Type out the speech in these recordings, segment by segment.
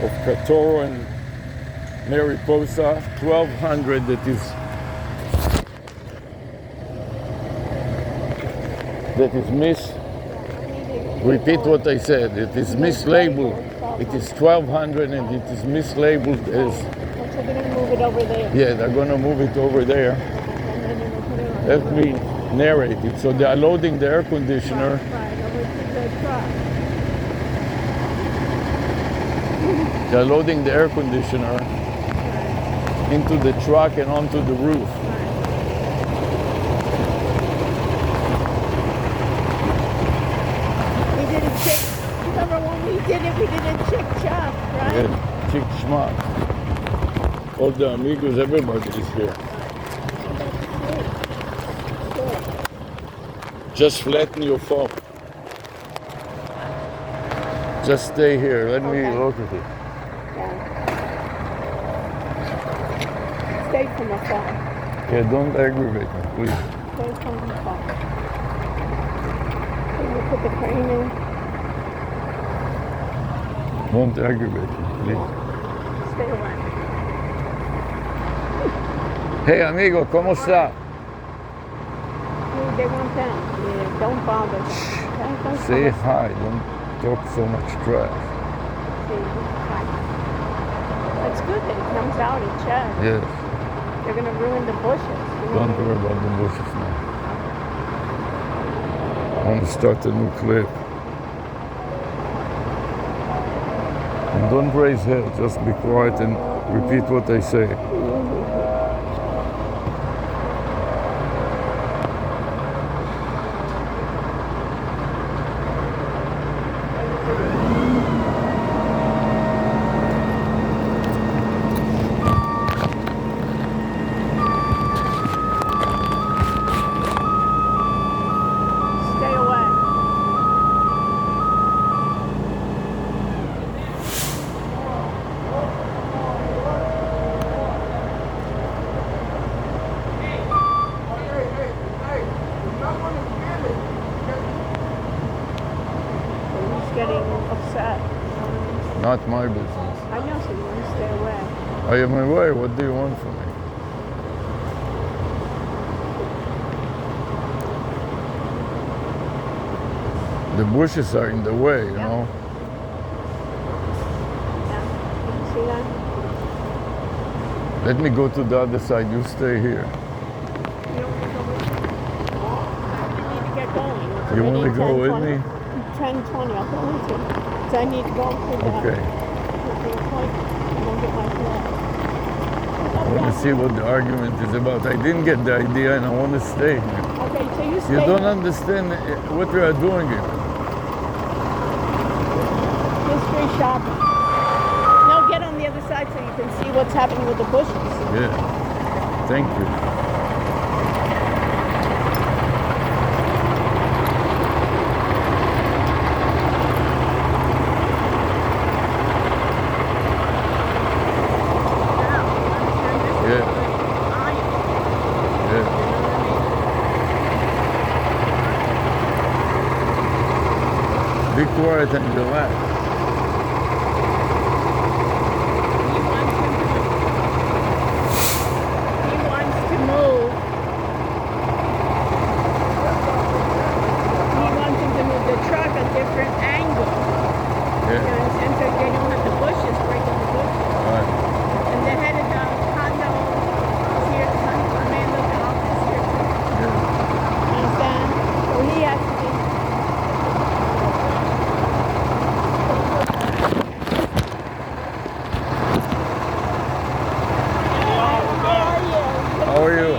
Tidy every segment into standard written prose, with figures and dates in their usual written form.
of Katoro and Mariposa, 1200 that is repeat what I said, it is mislabeled. It is 1200 and it is mislabeled as... So they're going to move it over there. Yeah, they're going to move it over there. Let me narrate it. So they are loading the air conditioner. Right, over to the truck. They are loading the air conditioner into the truck and onto the roof. We did a chick. Remember when we did it? We did a chick chop, right? Yeah, chick schmuck. All the amigos, everybody is here. Just flatten your phone. Just stay here. Let me look at it. Stay from the phone. Yeah, don't aggravate me, please. Stay from the phone. Can you put the crane in? Don't aggravate me, please. Stay away. Hey, amigo, ¿cómo está? They want them. Yeah, don't bother them. Okay? Don't Say come hi. Don't talk so much trash. See, hi. It's good that it comes out and checks. Yes. They're going to ruin the bushes. Don't worry about the bushes now. I want to start a new clip. And don't raise hell. Just be quiet and repeat what I say. Stay away. He's getting upset. Not my business. I know, so you want to stay away. I am aware. What do you want from me? The bushes are in the way, you know. Yeah. Can you see that? Let me go to the other side. You stay here. You don't want to go with me? You need to get going. It's You want to already go with 10:20. me? 10:20, I'll go with you. So I need to go to the, Okay. to the appointment. I'm going to get my flag. I want to see what the argument is about. I didn't get the idea and I want to stay here. Okay, so you stay. You don't understand what we are doing here. Mystery shopping. No, get on the other side so you can see what's happening with the bushes. Yeah. Thank you. Yeah. Yeah. Be quiet and relax. He wants to move. He wants him to move the truck a different angle. Yeah. You understand? So they don't have the bushes, breaking the bushes. All right. And the head of the condo is here, the man of the office here too. Yeah. You understand? So he has to be. How are you?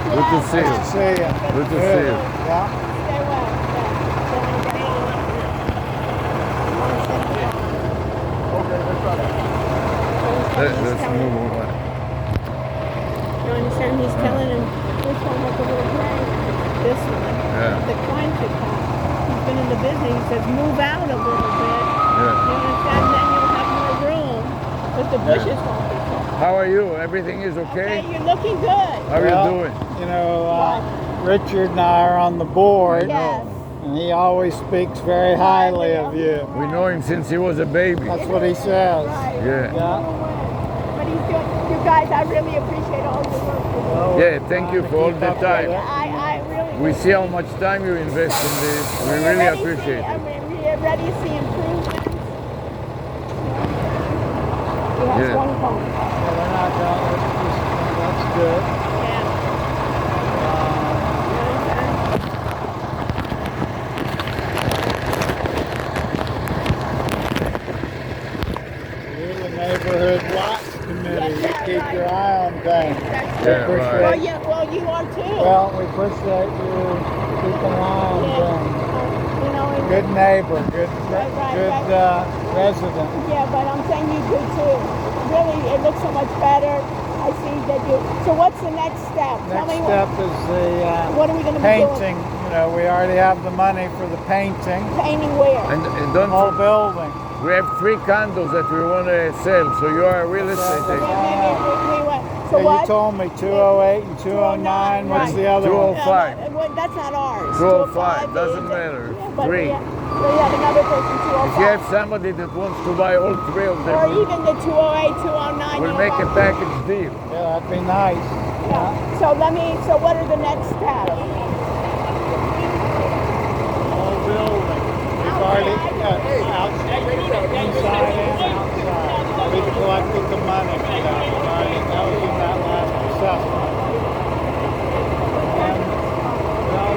Good to see you. See ya. Good to see you. Yeah. Stay well. Let's move on. You understand? He's telling him this one has a little play. This one. Yeah. The client should come. He's been in the business. He says, move out a little bit. You Yeah. understand? Then you'll have more room. But the bushes won't be full. How are you? Everything is Okay, okay? you're looking good. How are you doing? You know, Richard and I are on the board, Yes. and he always speaks very highly of you. We know him since he was a baby. That's what he says. Right. Yeah. Yeah. But he's doing, you guys, I really appreciate all your work. Well, Yeah, thank you for all the time. I really We see how much time you invest in this. We really appreciate it. We already see improvements. He has Yeah. one phone. Yeah, they're not done. That's good. Yeah. You're the neighborhood watch committee. You keep your eye on things. That's Yeah, good. right. Well, you are too. Well, we appreciate you keeping an eye on things. You know, and Good neighbor, good resident. yeah, but I'm saying you do too. Really, it looks so much better. I see that you. So what's the next step? Tell Next me step is the what are we going to be doing? painting. You know, we already have the money for the painting. Painting where? And don't Whole building. we have 3 condos that we want to sell, so you are a real estate agent. So Yeah, what? you told me 208 and 209. What's the other one? 205. That's not ours. 205, doesn't is- matter. Yeah, but 3. So you have another person, If 205. you have somebody that wants to buy all 3 of or them, even the 208, 209. we'll make a package deal. Yeah, that'd be nice. Yeah. So what are the next steps? Whole building. We've already inside and outside. We've collected the money for that. That was in that last assessment. And now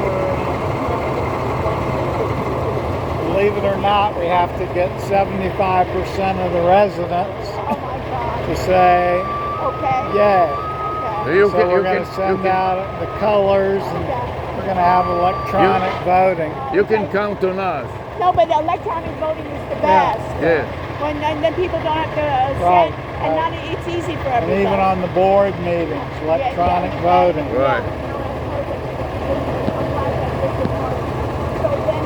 believe it or not, we have to get 75% of the residents Oh my God. to say, Okay. yeah. Okay. You So can, we're you going can, to send you can, out the colors, and we're going to have electronic voting. you can count on us. No, but electronic voting is the Yeah. best. Yeah. When then people don't have to Right, send, and right. not it's easy for And everybody. even on the board meetings, electronic voting. Right. So then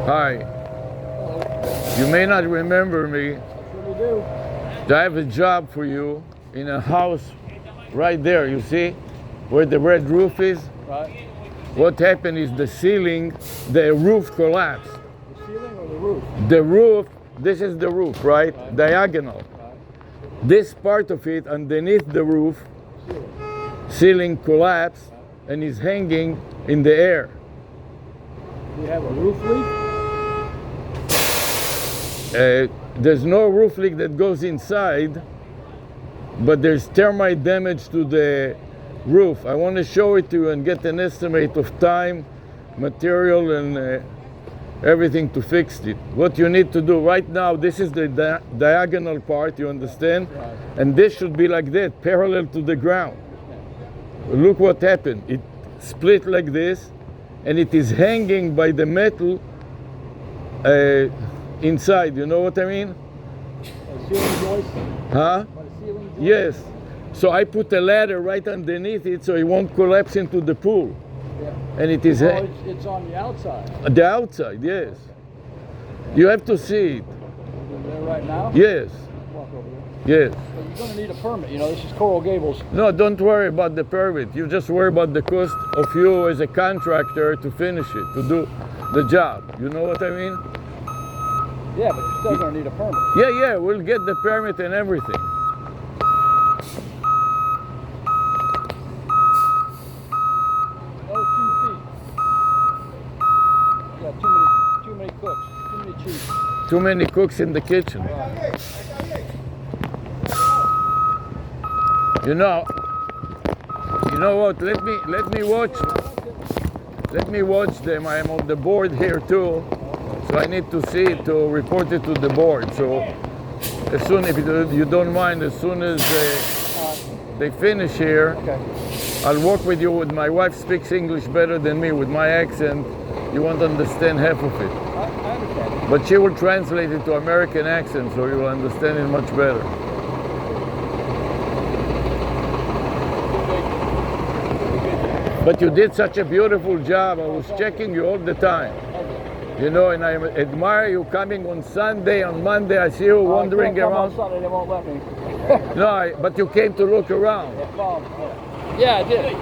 Hi. You may not remember me. I have a job for you in a house right there, you see? Where the red roof is. Right. What happened is the roof collapsed. The ceiling or the roof? The roof, this is the roof, right? Diagonal. This part of it underneath the roof, ceiling collapsed and is hanging in the air. Do you have a roof leak? There's no roof leak that goes inside, but there's termite damage to the roof. I want to show it to you and get an estimate of time, material, and everything to fix it. What you need to do right now, this is the diagonal part, you understand? Right. And this should be like that, parallel to the ground. Look what happened. It split like this, and it is hanging by the metal inside. You know what I mean? A ceiling joist? Huh? A ceiling joist? Yes. So I put a ladder right underneath it so it won't collapse into the pool. Yeah. And it is It's on the outside. the outside, yes. You have to see it. Is it there right now? Yes. Walk over there. Yes. But you're going to need a permit. You know, this is Coral Gables. No, don't worry about the permit. You just worry about the cost of you as a contractor to finish it, to do the job. You know what I mean? Yeah, but you're still going to need a permit. Yeah, we'll get the permit and everything. Another 2 feet. You got too many cooks, too many chiefs. Too many cooks in the kitchen. You know what? Let me watch them. I am on the board here too, so I need to see it to report it to the board. So as soon, if you don't mind, as soon as they finish here, Okay. I'll work with you. With my wife speaks English better than me. With my accent, you won't understand half of it. I understand. But she will translate it to American accent, so you will understand it much better. But you did such a beautiful job. I was checking you all the time. You know, and I admire you coming on Sunday. On Monday, I see you wandering around. On Sunday, they won't let me. No, but you came to look around. Yeah, I did.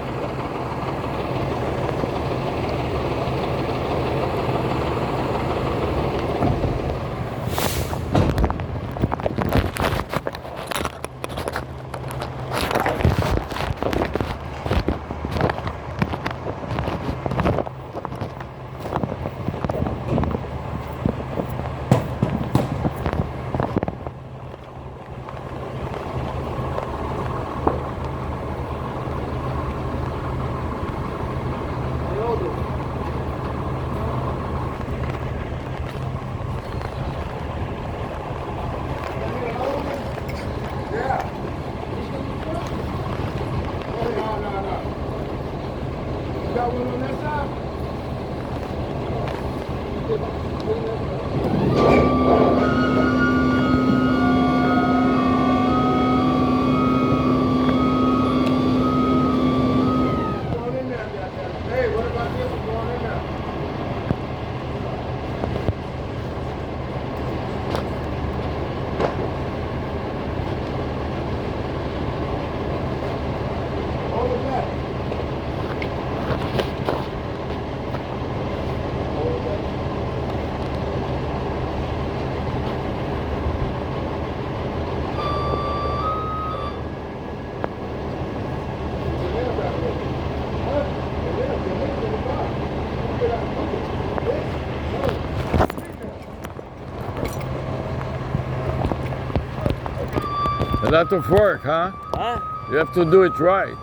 A lot of work, huh? Huh? You have to do it right.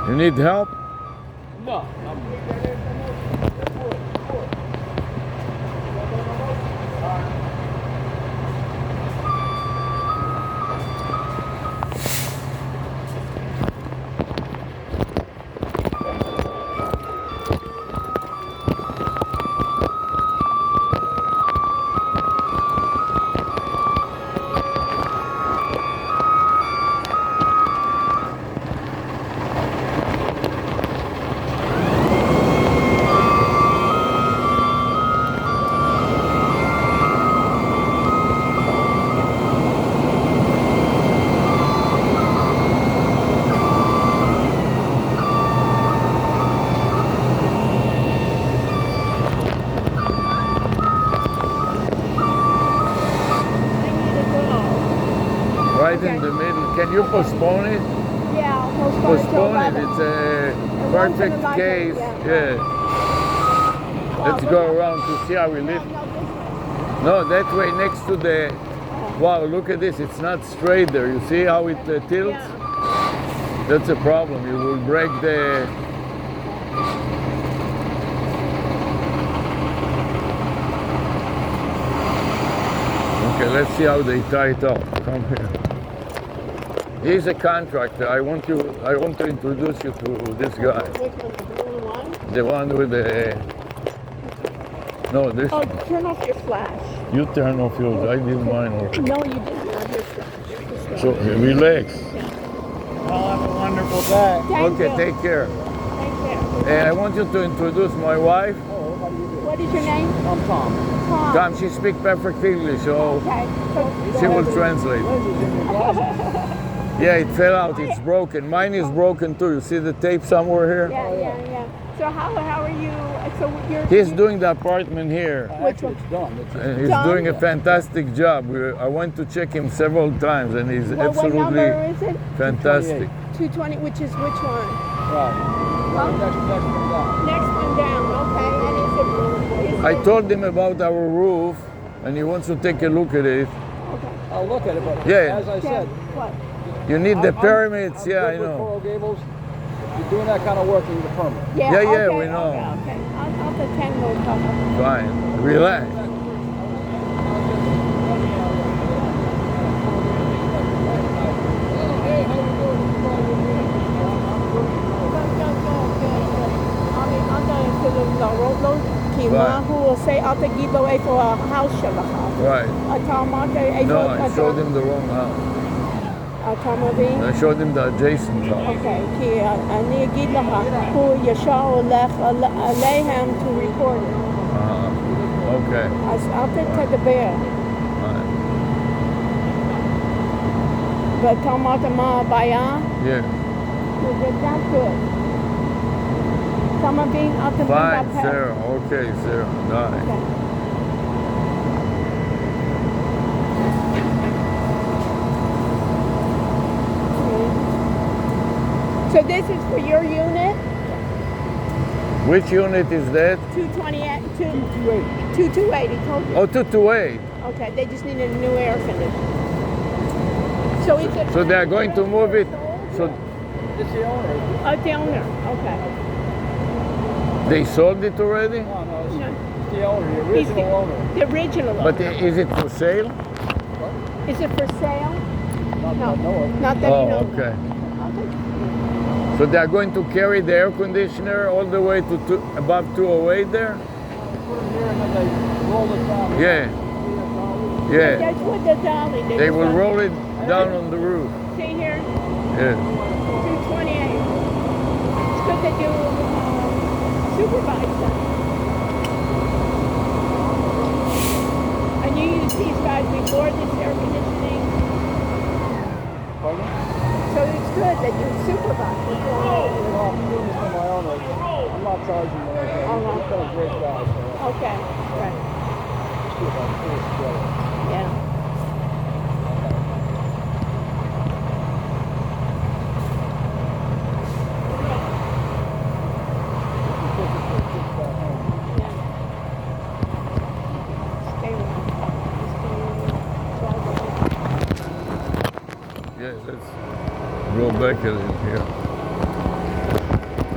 You need help? No. Right in the middle. Can you postpone it? Yeah, I'll Postpone it. 11. It's a once in a perfect lifetime, case. yeah. Yeah. Let's go around to see how we live. No, that way next to the. Wow, look at this. It's not straight there. You see how it tilts? Yeah. That's a problem. You will break the. Okay, let's see how they tie it up. Come here. He's a contractor. I want to introduce you to this guy. Which one? The blue one? The one with the. No, this. Oh, turn off your flash. You turn off yours. I did mine already. No, you didn't. Not your flash. So relax. Well, have a wonderful day. Thank Okay, you. take care. Thank you. I want you to introduce my wife. Oh, how do you do? What is your name? I'm Tom. Tom. Tom, she speaks perfect English, so Okay. she will translate. Lenses in your glasses. Yeah, it fell out. It's broken. Mine is broken too. You see the tape somewhere here? Yeah. So how are you? So you're. He's doing the apartment here. Actually, it's done. It's just, He's Tom? doing a fantastic job. I went to check him several times, and he's What number absolutely is it? fantastic. 220. Which is which one? right. Next one down. Next one down. Okay. And is it? I told him about our roof, and he wants to take a look at it. Okay. I'll look at it, but Yeah. as I said, What? You need the I'm permits. good Yeah, I with know. Coral Gables. If you're doing that kind of work, you need a permit. Yeah. Yeah, okay, we know. Okay. I'll pretend we'll come up. Fine. Relax. כי מה הוא עושה, אל תגיד לו איפה ההאוס שלך. Right. אתה אמרת איפה... No, I showed him the wrong house. אתה מבין? I showed him the adjacent house. אוקיי, כי אני אגיד לך, הוא ישר הולך עליהם to report it. Okay. אז אל תדבר. Right. ואתה אמרת מה הבעיה? Yeah. That's good. אתה מבין? אל תבין Fine, בפרק. Sarah. Okay, Sarah. Nice. Okay. So this is for your unit? Which unit is that? 228, 228, he told you. Oh, 228. Okay, they just needed a new air conditioner. So is it... So they are going to move it. So It's the owner. Oh, the owner, okay. they sold it already? No, it's No. the owner, the He's original owner. The original owner. But is it for sale? Is it for sale? Not No. that I know of. Not that you know. Oh, okay. Okay. So they are going to carry the air conditioner all the way to above 208 there? Put them here and then they roll it down. Yeah. Yeah. That's what the dolly. They just will want- roll it down on the roof. See here? Yeah. 228. It's good that you supervise them. And you use these guys before this air conditioning. Pardon? So it's good that you supervise before. I'm doing this for my owner. I'm not charging them anything. Uh-huh. He's done a great job. So Okay, right. let's see if I can put this together. Yeah. Stay Yeah, let's go back a little here.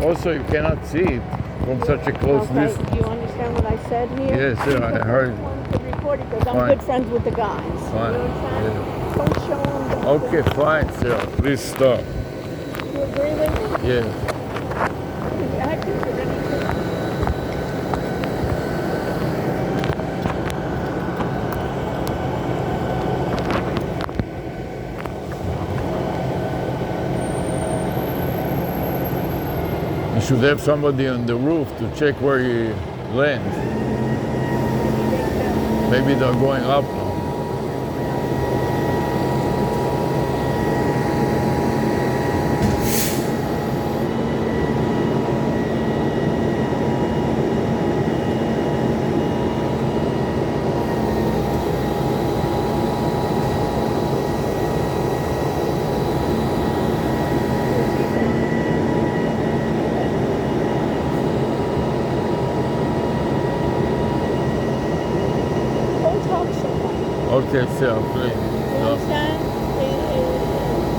Also, you cannot see it from such a close Okay, distance. do you understand what I said here? Yes, sir, I heard. To report it because I'm Fine. good friends with the guys. Fine, You understand? yeah. Don't show them. Okay, fine, sir. Please stop. You agree with me? Yes. I think you're ready to. You should have somebody on the roof to check where he lands. Maybe they're going up now. Don't talk so much. Okay, sir, please. You No, understand?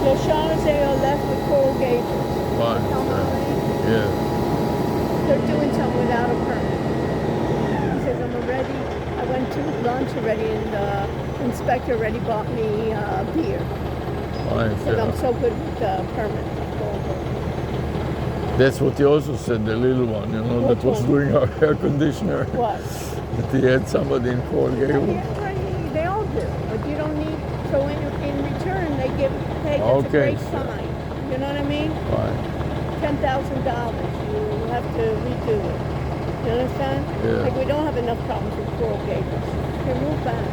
Your showers, they are left with coral gauges. fine, sir. Yeah. They're doing something without a permit. He says, I'm already, I went to lunch already and the inspector already bought me beer. Fine, Because I'm sir. so good with permits. That's what he also said, the little one, you know, that Which was one? doing our air conditioner. What? That he had somebody in Coral Gables. Yeah, they all do, but you don't need, so in return, they give, hey, that's Okay, a great sir. sign. You know what I mean? Fine. $10,000, you have to redo it. You understand? Yeah. Like we don't have enough problems with coral gables. Okay, move back.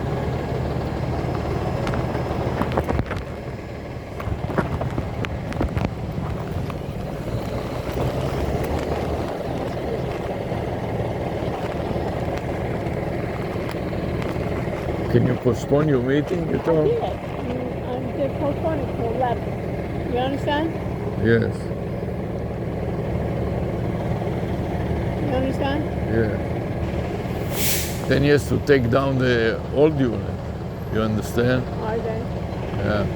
Can you postpone your meeting, you I told? did. I'm just postponing to 11. You understand? Yes. You understand? Yeah. Then he has to take down the old unit. You understand? Are they? Yeah.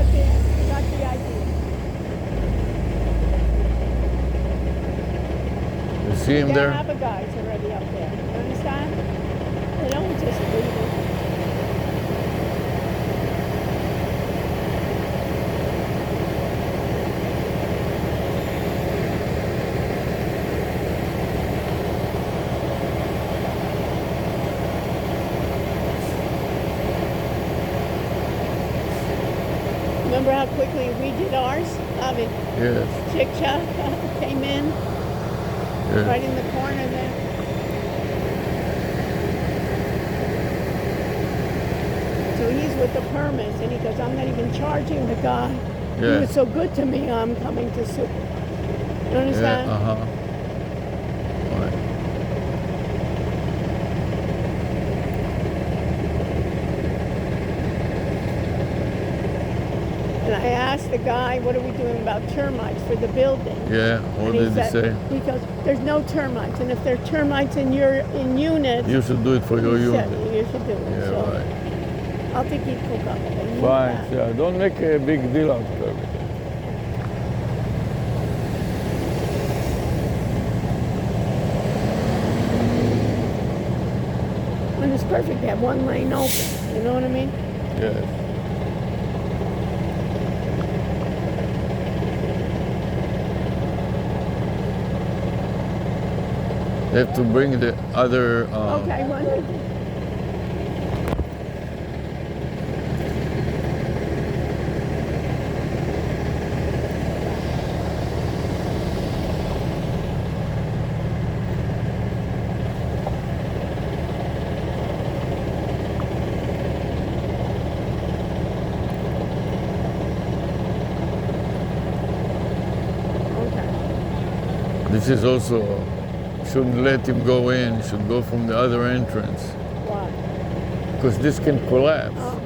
Okay, I got the idea. You see him They there? have a guys already up there. You understand? They don't just leave it. Remember how quickly we did ours? I mean, Yes. Chick-chock came in Yes. right in the corner there. So he's with the permits, and he goes, I'm not even charging the guy. He Yeah. was so good to me, I'm coming to sue. You Yeah. understand? Uh-huh. Right. And I asked the guy, what are we doing about termites for the building? Yeah. What And did he say? He goes, there's no termites, and if there are termites in your units, You should do it for your he said, unit. you should do it. Yeah, So right. I'll think he'd cook up with it. Fine. Yeah. Don't make a big deal out of everything. And it's perfect to have one lane open. You know what I mean? Yes. They have to bring the other. Okay, one. Okay. This is also shouldn't let him go in. Should go from the other entrance Why? because this can collapse. Oh.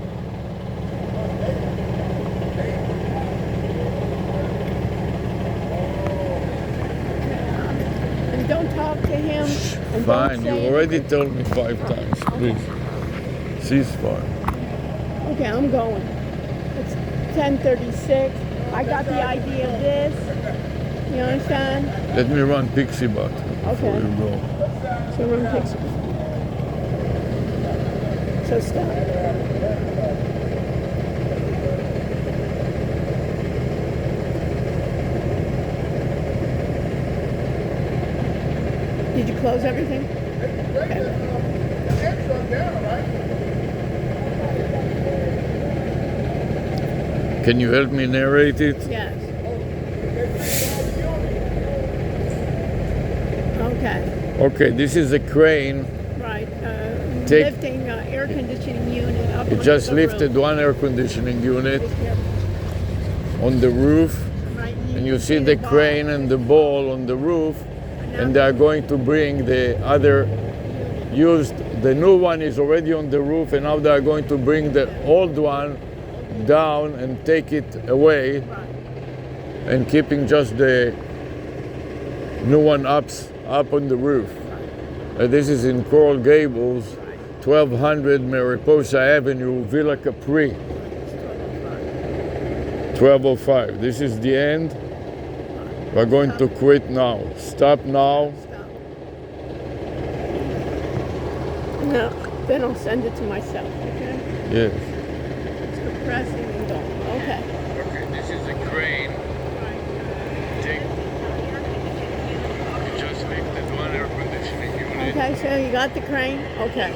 And don't talk to him. And Fine. Don't You say already told me 5 times. Please. Ceasefire. Okay, I'm going. It's 10:36. I got the idea of this. You understand? Let me run pixie button before Okay. you go. So run pictures. So stop. Did you close everything? Can you help me narrate it? Yes. Okay. Okay, this is a crane. Right. Take- Lifting air conditioning unit up. It onto just the lifted roof. one air conditioning unit Here, on the roof, right, and you see the ball. crane and the ball on the roof, and they are going to bring the other used. The new one is already on the roof, and now they are going to bring the old one down and take it away, Right. and keeping just the new one up on the roof. This is in Coral Gables, 1200 Mariposa Avenue, Villa Capri. 12:05. This is the end. We're going to quit now. Stop now. Stop. No, then I'll send it to myself. Okay. Yes. So pressing and going. Okay. Okay, this is a crane. Just lifted one air conditioning unit. Okay. So you got the crane. Okay.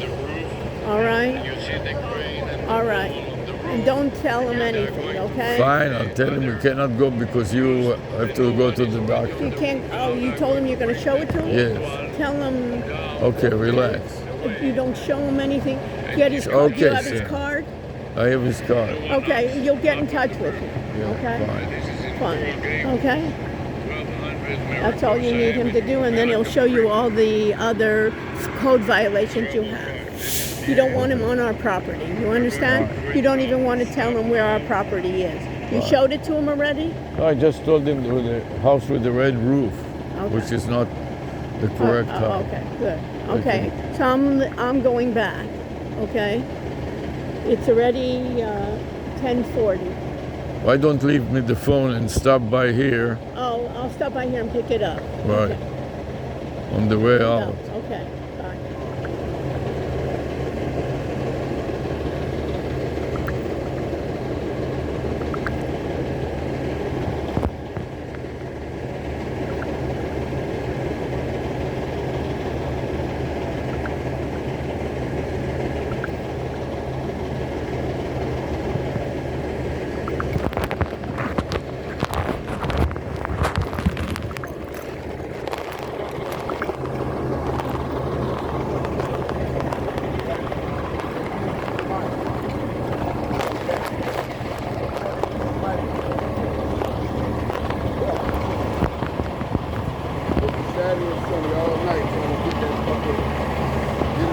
All right. You see the crane and All right. And don't tell him anything. Okay. fine, I'll tell him you cannot go because you have to go to the You doctor. can't. Oh, you told him you're going to show it to him. Yes. Tell him Okay, relax. if you don't show him anything. Get his card. Okay, You have his sir. card. I have his card. Okay. You'll get in touch with him. Yeah, Okay. fine. Fine. Okay. That's all you need him to do, and then he'll show you all the other code violations you have. You don't want him on our property. You understand? You don't even want to tell him where our property is. You showed it to him already? I just told him the house with the red roof, Okay. which is not the correct house. Okay, good. Okay, so I'm going back. Okay, it's already 10:40. Why don't leave me the phone and stop by here Oh, I'll stop by here and pick it up. right Okay. on the way No, out? okay. Bye.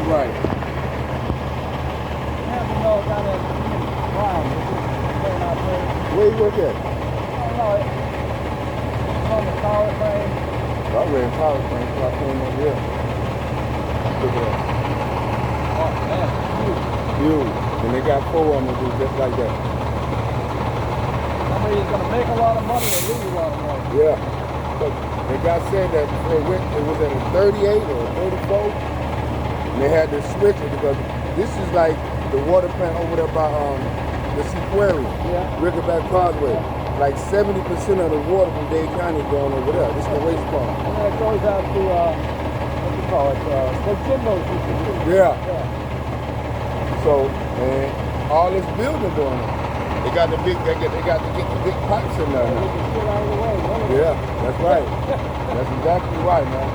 Right. Where you work at? I ran power plane so I came over here. Look at that. Oh, man. Huge. And they got 4 of them that do just like that. Somebody is going to make a lot of money or lose a lot of money. Yeah. But the guy said that before it went, it was at a 38 or a 34. And they had to switch it because this is like the water plant over there by the Sequarium. Yeah. Riverback Causeway. Like 70% of the water from Dade County is going over there. This is the waste pond. And then it goes out to, what do you call it, the Jimbo's used to do. Yeah. So, and all this building going on. They got to get the big pipes in there They now. can get out of the way. Don't they? Yeah, that's right. That's exactly right, man.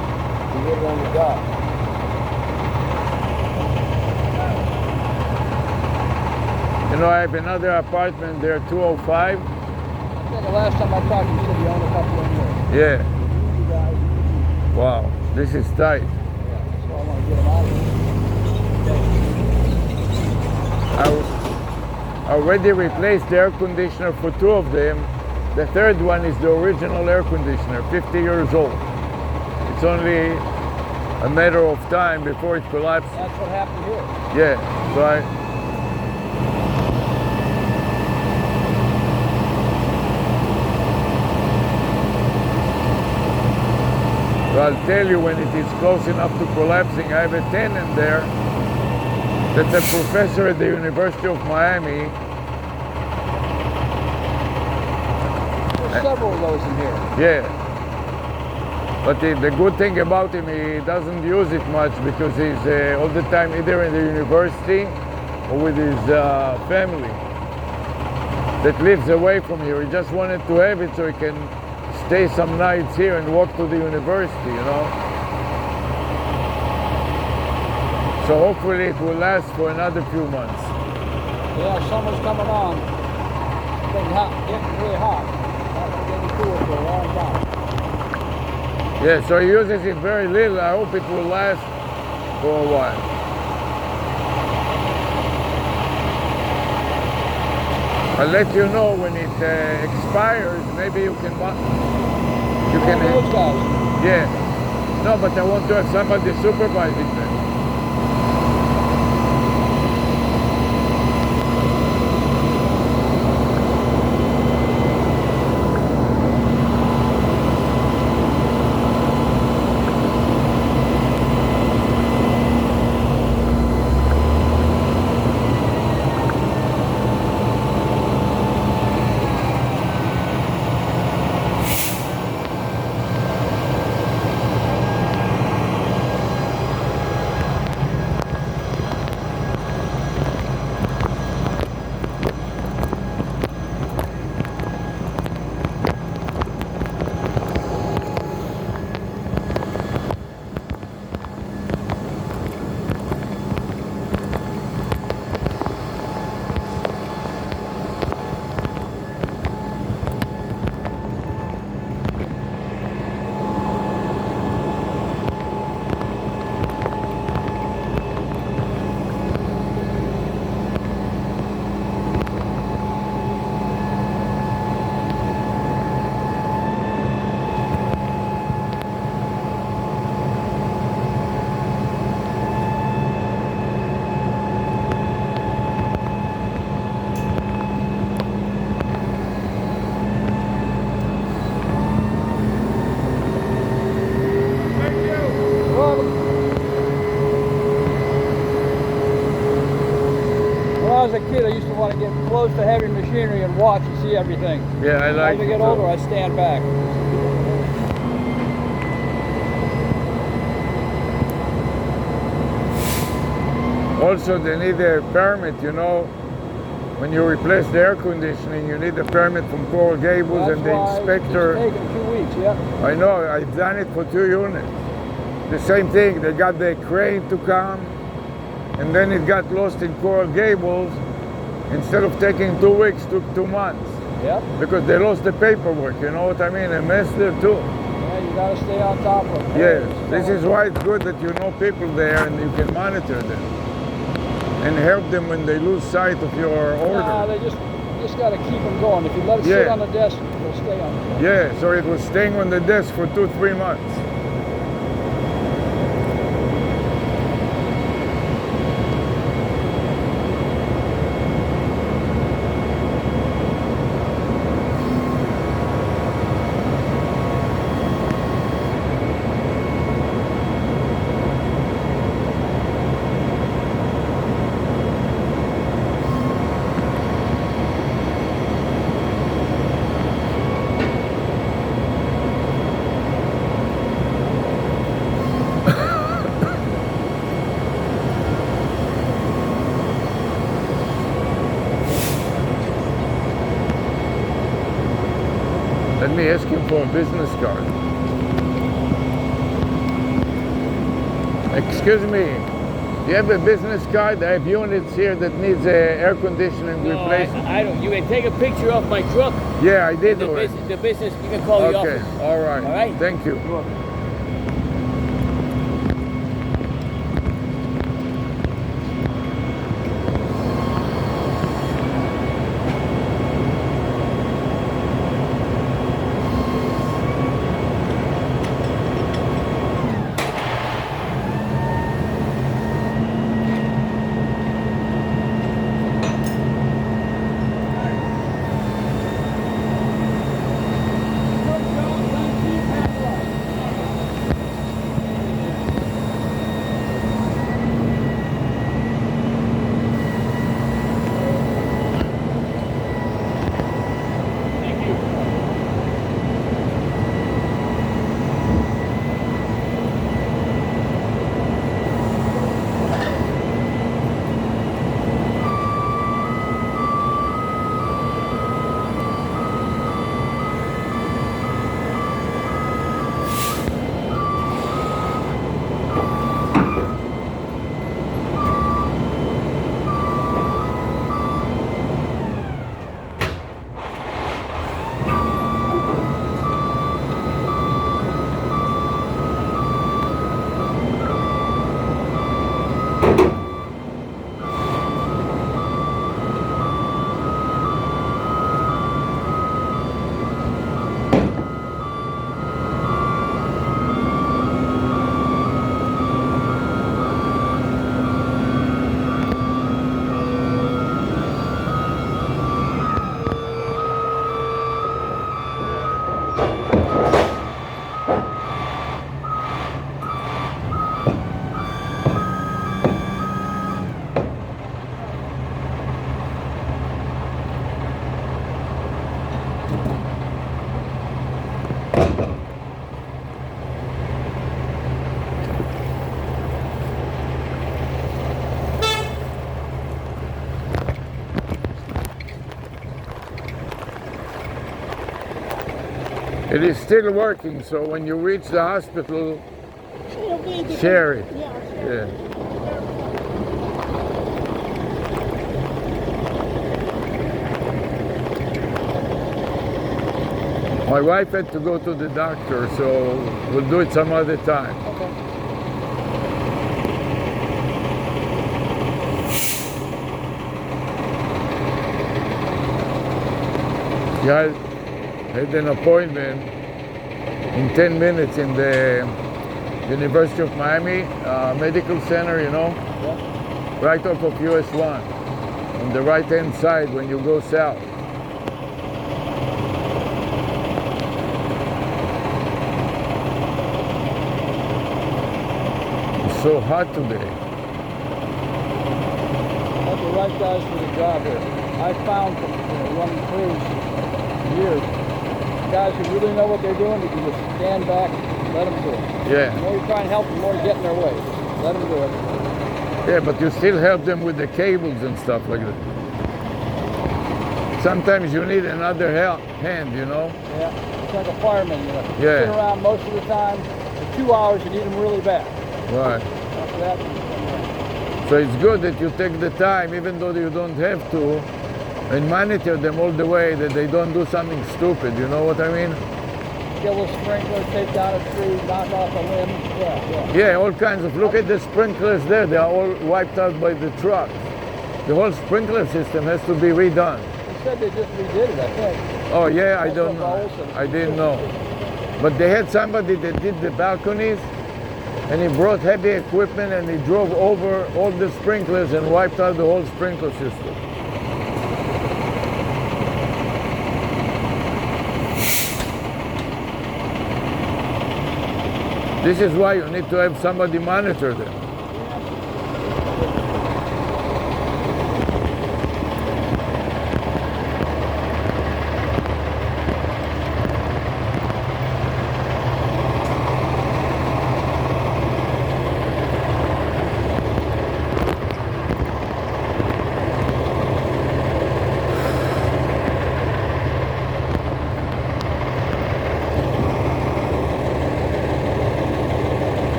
You get it on the dock. You know, I have another apartment there, 205. I think the last time I talked, you said you owned a couple of them. Yeah. You guys, Wow, this is tight. so I want to get them out of here. I already replaced the air conditioner for 2 of them. The third one is the original air conditioner, 50 years old. It's only a matter of time before it collapses. That's what happened here. Yeah, so I'll tell you when it is close enough to collapsing. I have a tenant there that's a professor at the University of Miami. There's several of those in here. Yeah. But the good thing about him, he doesn't use it much because he's all the time either in the university or with his family that lives away from here. He just wanted to have it so he can stay some nights here and walk to the university, you know. So hopefully it will last for another few months. Yeah, summer's coming on. It's been getting really hot. Not going to get any cooler for a long time. Yeah, so he uses it very little. I hope it will last for a while. I'll let you know when it expires. Maybe you can buy. You can. Those guys. Yeah. No, but I want to have somebody supervising them. When I was a kid, I used to want to get close to heavy machinery and watch and see everything. Yeah, I like As I it get too. older, I stand back. Also, they need a permit, you know. When you replace the air conditioning, you need a permit from Coral Gables That's and the why inspector. It's taken 2 weeks, yeah. I know, I've done it for 2 units. The same thing, they got the crane to come, and then it got lost in Coral Gables. Instead of taking 2 weeks, took 2 months. Yep. Because they lost the paperwork, you know what I mean? A mess there too. Yeah, Yeah, you gotta stay on top of it. Yes, this is why it's good that you know people there and you can monitor them and help them when they lose sight of your order. Nah, they just gotta keep them going. If you let it sit Yeah. on the desk, it'll stay on the desk. Yeah, so it was staying on the desk for 2-3 months. Let me ask him for a business card. Excuse me, do you have a business card? I have units here that needs air conditioning No, replacement. I don't. You can take a picture of my truck. Yeah, I did The, already. the business, you can call the Okay, office. all right. All right? Thank you. It is still working, so when you reach the hospital, It'll be the- share it. Yeah, sure. Yeah. My wife had to go to the doctor, so we'll do it some other time. Okay. Yeah, I had an appointment in 10 minutes in the University of Miami Medical Center, you know, Yeah. right off of US 1, on the right-hand side when you go south. It's so hot today. That's the right guys for the job here. I found from running crews for years, guys who really know what they're doing, you can just stand back and let them do it. Yeah. The more you try and help them, the more you get in their way. Let them do it. Yeah, but you still help them with the cables and stuff like that. Sometimes you need another hand, you know? Yeah. It's like a fireman, you know. You Yeah. sit around most of the time. For 2 hours, you need them really bad. Right. After that, So it's good that you take the time, even though you don't have to, and monitor them all the way that they don't do something stupid, you know what I mean? kill a sprinkler, take down a tree, knock off a limb. Yeah. Yeah, all kinds of. Look at the sprinklers there. They are all wiped out by the trucks. The whole sprinkler system has to be redone. They said they just redid it, I think. Oh yeah, I That's don't what know. Olsen- I didn't know. But they had somebody that did the balconies, and he brought heavy equipment and he drove over all the sprinklers and wiped out the whole sprinkler system. This is why you need to have somebody monitor them.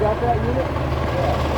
Got that unit? Yeah.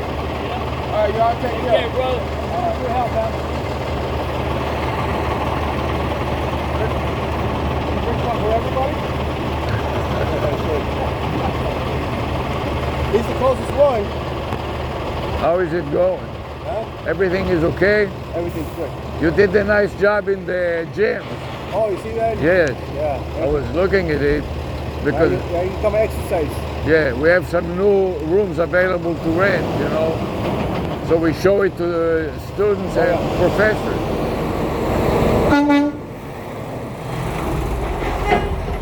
Y'all take care. Okay, brother. Your help, man. Drink some for everybody? He's the closest one. How is it going? Huh? Everything is okay? Everything's good. You did a nice job in the gym. Oh, you see that? Yes, Yeah. I was looking at it because Now you can come exercise. yeah, we have some new rooms available to rent, you know. So we show it to the students and professors.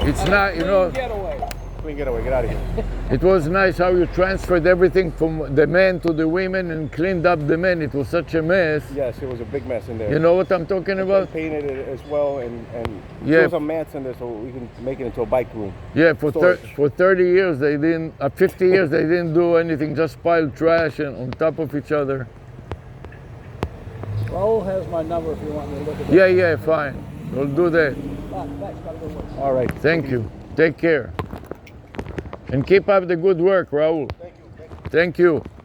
It's not, you know, Getaway. Clean getaway, get out of here. it was nice how you transferred everything from the men to the women and cleaned up the men. It was such a mess. Yes, it was a big mess in there. You know what I'm talking about? Painted it as well and Yeah. threw some mats in there so we can make it into a bike room. Yeah, Storage. for 30 years they didn't, 50 years they didn't do anything, just pile trash and on top of each other. Raul has my number if you want me to look at that. Yeah, fine. We'll do that. Thanks, gotta go work. All right. Thank you. Take care. And keep up the good work, Raul. Thank you. Thank you.